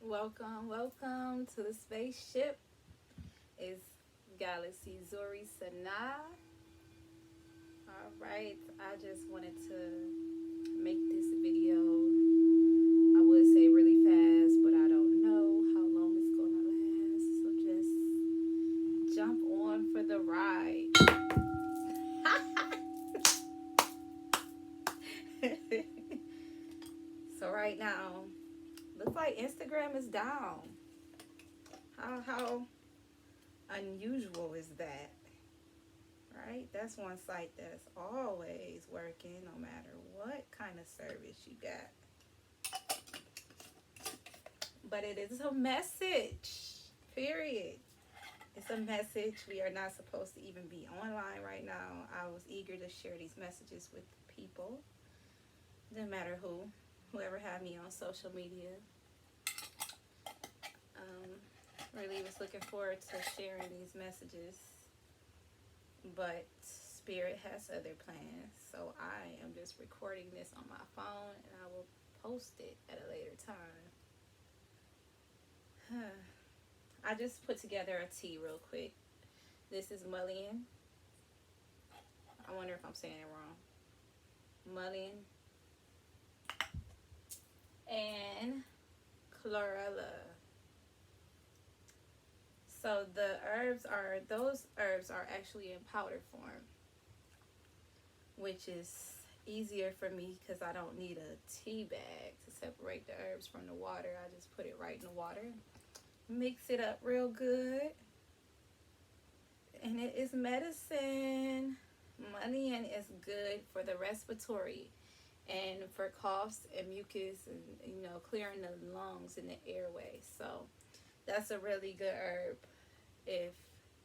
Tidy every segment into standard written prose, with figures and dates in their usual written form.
Welcome to the spaceship. It's Galaxy Zori Sana. All right, I just wanted to make this video. I would say really fast, but I don't know how long it's gonna last. So just jump on for the ride. So right now, looks like Instagram is down. How unusual is that? Right? That's one site that's always working no matter what kind of service you got. But it is a message, period. It's a message. We are not supposed to even be online right now. I was eager to share these messages with people, no matter whoever had me on social media. Really was looking forward to sharing these messages, but Spirit has other plans, so I am just recording this on my phone and I will post it at a later time. I just put together a tea real quick. This is mullein. I wonder if I'm saying it wrong. Mullein and chlorella. So those herbs are actually in powder form, which is easier for me because I don't need a tea bag to separate the herbs from the water. I just put it right in the water, mix it up real good, and it is medicine. Mullein is good for the respiratory and for coughs and mucus and clearing the lungs and the airway. So that's a really good herb if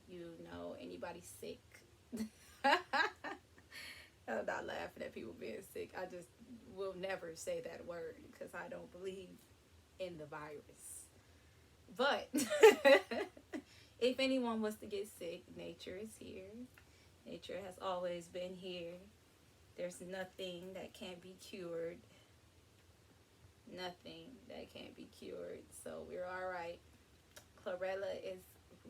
you know anybody sick. I'm not laughing at people being sick. I just will never say that word because I don't believe in the virus. But if anyone was to get sick, nature is here. Nature has always been here. There's nothing that can't be cured. Nothing that can't be cured. So we're all right. Chlorella is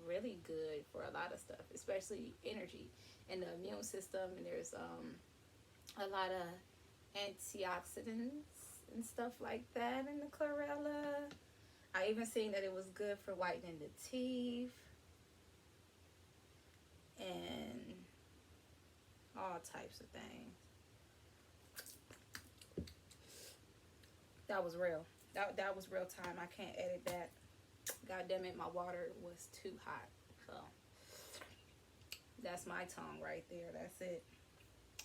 really good for a lot of stuff, especially energy and the immune system. And there's a lot of antioxidants and stuff like that in the chlorella. I even seen that it was good for whitening the teeth and all types of things. That was real. That was real time. I can't edit that. God damn it, my water was too hot. So that's my tongue right there. That's it.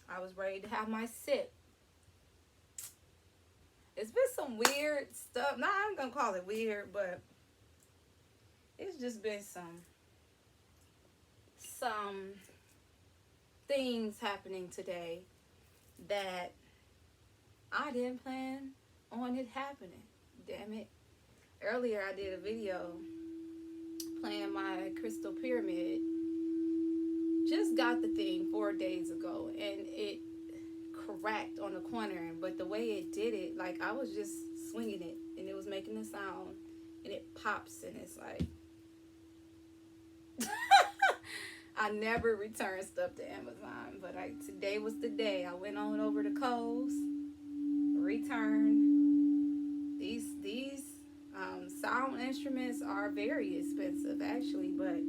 I was ready to have my sip. It's been some weird stuff. Nah, I'm gonna call it weird, but it's just been some things happening today that I didn't plan on it happening. Damn it. Earlier I did a video playing my crystal pyramid. Just got the thing 4 days ago and it cracked on the corner, but the way it did it, like I was just swinging it and it was making a sound and it pops and it's like I never return stuff to Amazon, but today was the day. I went on over to Kohl's, returned these sound instruments are very expensive actually, but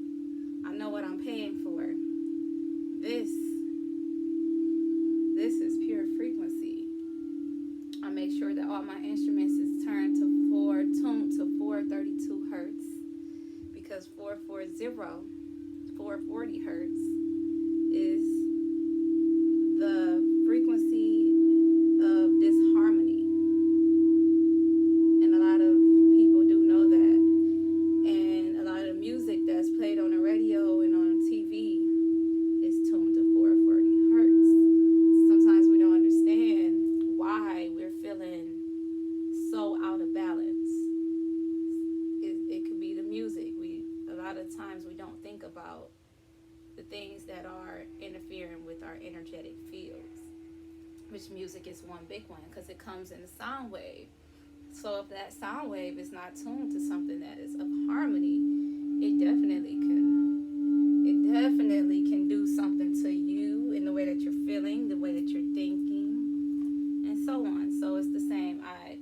I know what I'm paying for. This is pure frequency. I make sure that all my instruments is tuned to 432 hertz because 440 hertz is the frequency of disharmony. And a lot of people do know that. And a lot of music that's played on the radio and on TV is tuned to 440 hertz. Sometimes we don't understand why we're feeling so out of balance. It could be the music. A lot of times we don't think about the things that are interfering with our energetic fields, which music is one big one because it comes in a sound wave. So if that sound wave is not tuned to something that is of harmony, it definitely can do something to you in the way that you're feeling, the way that you're thinking, and so on. So it's the same. I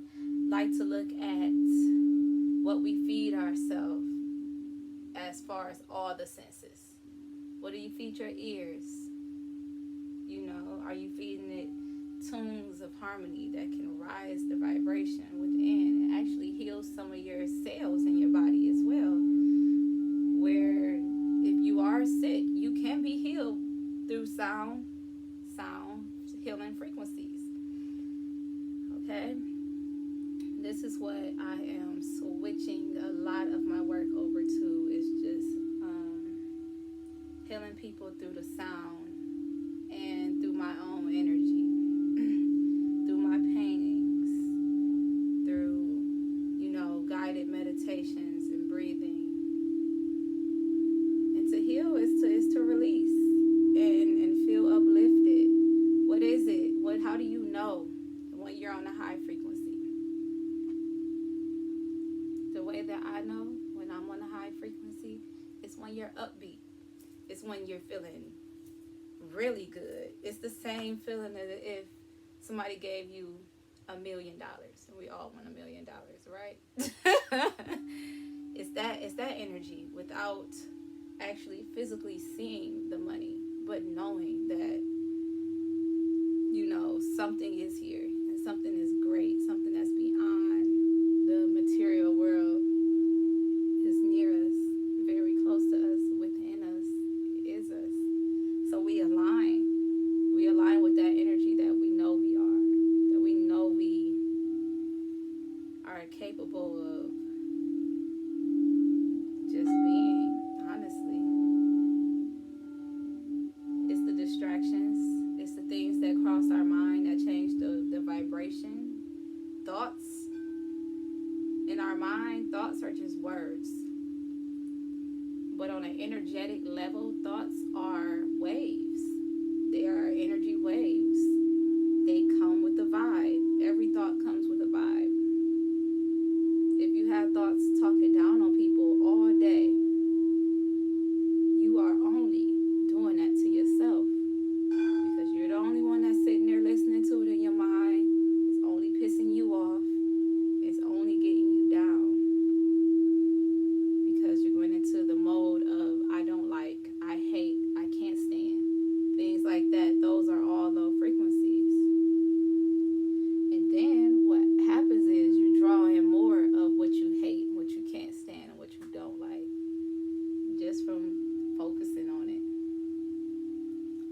like to look at what we feed ourselves as far as all the senses. What do you feed your ears? You know, are you feeding it tunes of harmony that can rise the vibration within and actually heal some of your cells in your body as well? Where if you are sick, you can be healed through sound healing frequencies. Okay? This is what I am switching a lot of my work over to, is just healing people through the sound and through my own energy, through my paintings, through, guided meditations and breathing. And to heal is to release and feel uplifted. What is it? How do you know when you're on a high frequency? The way that I know when I'm on a high frequency is when you're upbeat. It's when you're feeling really good. It's the same feeling as if somebody gave you $1 million, and we all want $1 million, right? It's that energy without actually physically seeing the money, but knowing that something is here and something is great, something that's beyond the material world, is near us, very close to us, within us, is us. So we align with that energy that we know we are, that we know we are capable of just being. Honestly, it's the distractions, it's the things that cross our mind that change the vibration. Thoughts in our mind, thoughts are just words, but on an energetic level, thoughts are waves. They are energy waves. They come with a vibe. Every thought comes with a vibe. If you have thoughts talking down on people all day, you are only doing that to yourself, because you're the only one that's sitting there listening to it in your mind. It's only pissing you off. It's only getting you down, because you're going into the mode of I don't like, I hate, I can't stand. Things like that. Those are all low frequencies. And then what happens is you draw in more of what you hate, what you can't stand, and what you don't like, just from focusing on it.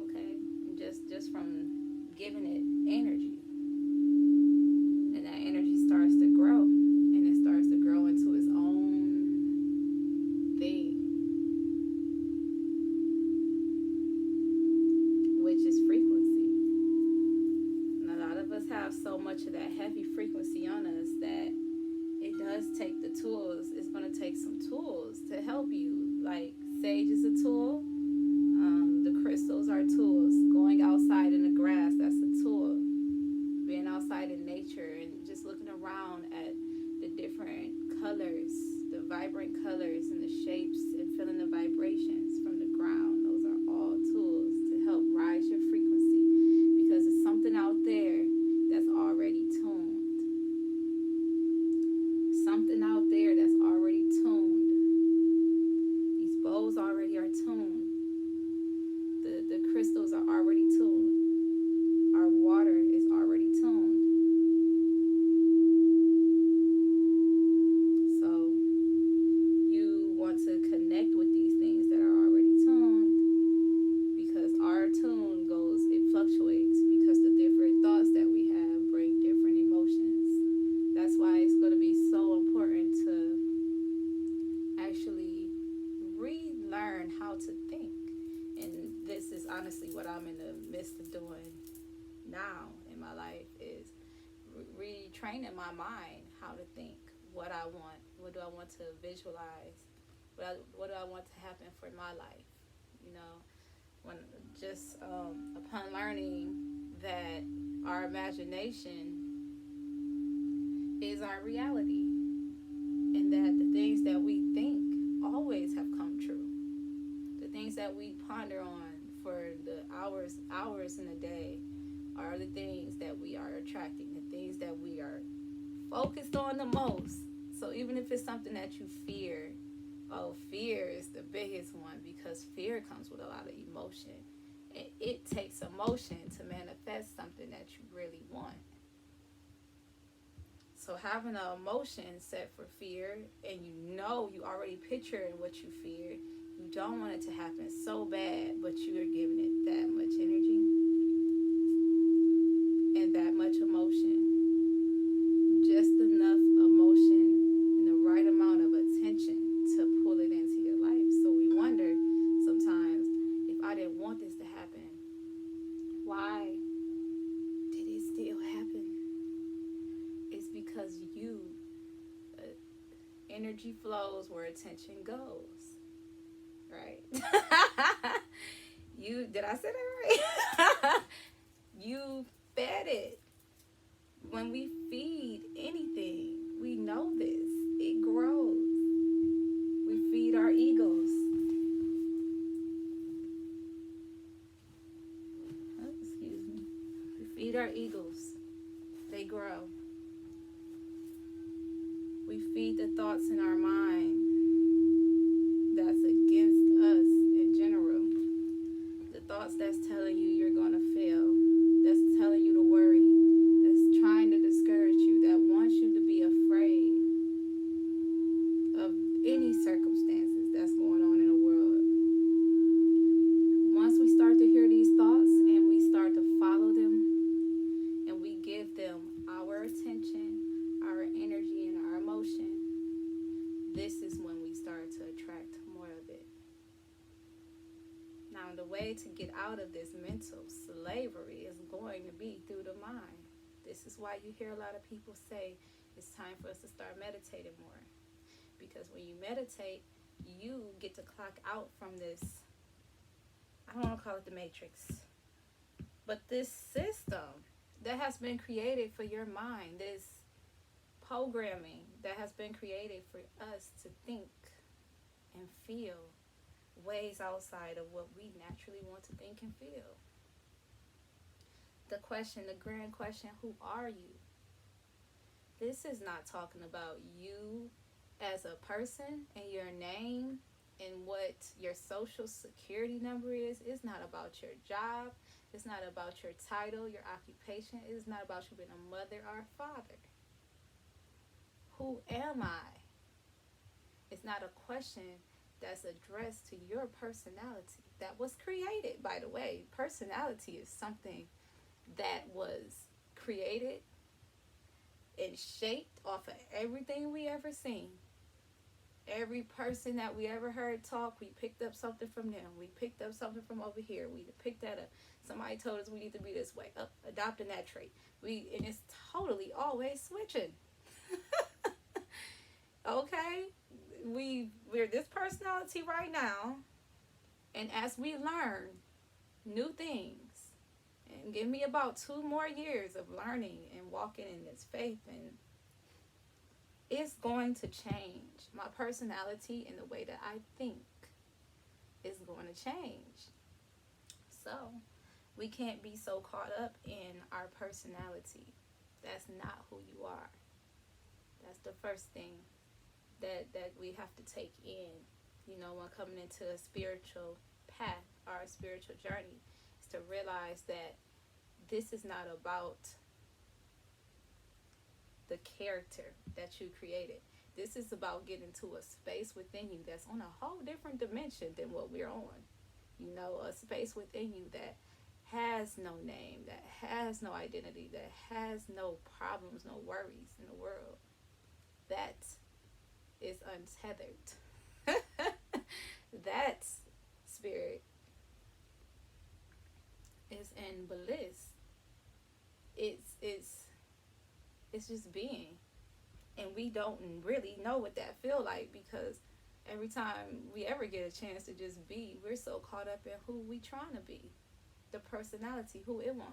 Okay? Just from giving it energy. And that energy starts to grow. And it starts to grow into its own thing, which is frequency. And a lot of us have so much of that heavy frequency on us that it does take the tools. It's going to take some tools to help you. Like sage is a tool. The crystals are tools. Going outside in the grass, that's a tool. Being outside in nature and just looking around at the different colors, the vibrant colors and the shapes, and feeling the vibrations from the ground. Those are all tools to help rise your frequency, because it's something out there that's already tuned. Something out there that's already tuned. These bowls already are tuned. The crystals are already tuned. Our water is already tuned. So you want to connect with these things that are already tuned, because our tune goes, it fluctuates, because the different thoughts that we have bring different emotions. That's why it's going to be so important to actually relearn how to think. And this is honestly what I'm in the midst of doing now in my life, is retraining my mind how to think, what I want, what do I want to visualize, what do I want to happen for my life. When just upon learning that our imagination is our reality, and that the things that we think always have come true. The things that we ponder on for the hours in a day are the things that we are attracting, the things that we are focused on the most. So even if it's something that you fear, oh, fear is the biggest one, because fear comes with a lot of emotion. And it takes emotion to manifest something that you really want. So having an emotion set for fear, and you already picturing what you fear, you don't want it to happen so bad, but you are giving it that much energy and that much emotion, just enough emotion and the right amount of attention to pull it into your life. So we wonder sometimes, if I didn't want this to happen, why did it still happen? It's because uh, energy flows where attention goes, right? Did I say that right? You fed it. When we feed anything, we know this. It grows. We feed our egos. Oh, excuse me. We feed our egos. They grow. We feed the thoughts in our mind that's against us in general. The thoughts that's telling you you're going to fail. That's telling you to worry. That's trying to discourage you. That wants you to be afraid of any circumstances that's going on in the world. Once we start to hear these thoughts and we start to follow them and we give them our attention, our energy, and our emotion, this is when we start to attract more of it. Now, the way to get out of this mental slavery is going to be through the mind. This is why you hear a lot of people say it's time for us to start meditating more. Because when you meditate, you get to clock out from this, I don't want to call it the matrix, but this system that has been created for your mind, this programming that has been created for us to think and feel ways outside of what we naturally want to think and feel. The grand question, who are you? This is not talking about you as a person and your name and what your social security number is. It's not about your job. It's not about your title, your occupation. It's not about you being a mother or a father. Who am I? It's not a question that's addressed to your personality that was created, by the way. Personality is something that was created and shaped off of everything we ever seen. Every person that we ever heard talk, we picked up something from them. We picked up something from over here. We picked that up. Somebody told us we need to be this way. Adopting that trait. And it's totally always switching. Okay? We're this personality right now, and as we learn new things, and give me about 2 more years of learning and walking in this faith, and it's going to change. My personality and the way that I think is going to change. So we can't be so caught up in our personality. That's not who you are. That's the first thing that we have to take in, when coming into a spiritual path or a spiritual journey, is to realize that this is not about the character that you created. This is about getting to a space within you that's on a whole different dimension than what we're on. A space within you that has no name, that has no identity, that has no problems, no worries in the world. That is untethered. That's spirit is in bliss. It's just being, and we don't really know what that feel like, because every time we ever get a chance to just be, we're so caught up in who we trying to be, the personality, who it wants